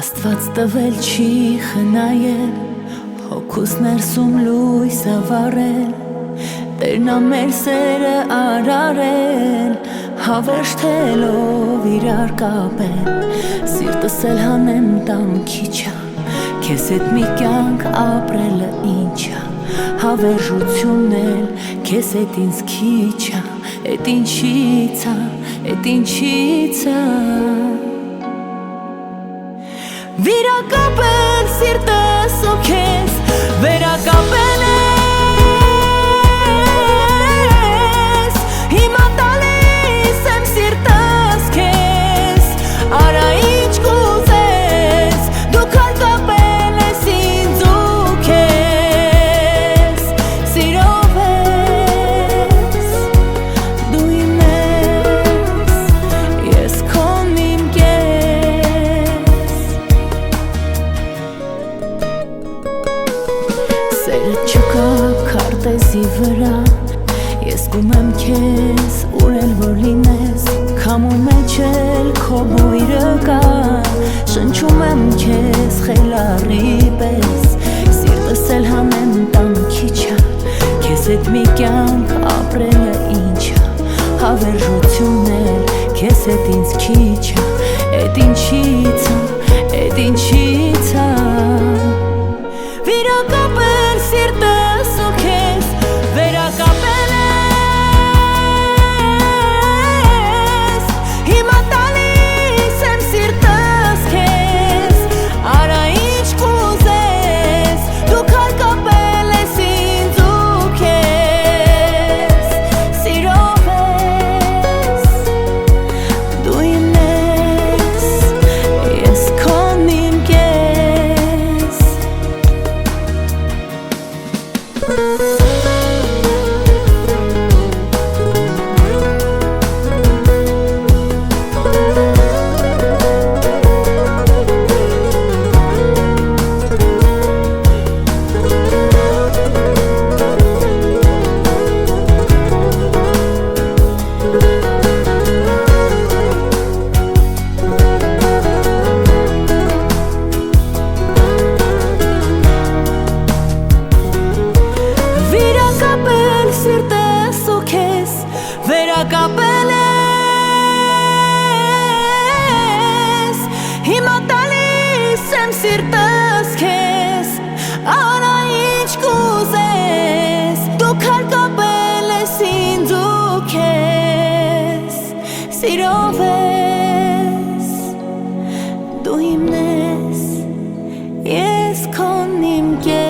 Աստված տվել չի խնայել, հոգուս ներսում լույս ավարել, Տերն ամեր սերը արարել, հավերժ թելով իրար կապել, Սիրտս էլ հանեմ տամ քիչա, քեզ հետ մի կյանք ապրելը ինչա, Հավերժությունն էլ քեզ հետ ինձ քիչա, Էդ ինչիցա, էդ ինչիցա Վիրակապել սիրտս ու քեզ, վերակապել ես, Հիմա տալիս եմ սիրտս քեզ, արա ինչ կուզես, դու քար կապել ես ինձ ու քեզ, Սիրով ես, դու իմ ես, ես քոն իմ Սերը չկա քարտեզի վրա, ես գում եմ քեզ, ուր էլ որ լինես, Քամու մեջ էլ քո բույրը կա, շնչում եմ քեզ խելառի պես, Սիրտս էլ հանեմ տամ քիչա, քեզ հետ մի կյանք ապրելը ինչա, Հավերժությունն էլ քեզ հետ ինձ քիչա, էդ ինչիցա, էդ ինչիցա Վիրակապել սիրտս ու քեզ, վերակապել ես, Հիմա տալիս եմ սիրտս քեզ, արա ինչ կուզես, դու քար կապել ես ինձ ու քեզ, Սիրով ես, դու իմ ես, ես քոն իմ կես Սիրտս ու քեզ, վերակապել ես, Հիմա տալիս եմ սիրտս քեզ, արա ինչ կուզես, դու քար կապել ես ինձ ու քեզ, Սիրով ես, դու իմ ես, ես քոն իմ կես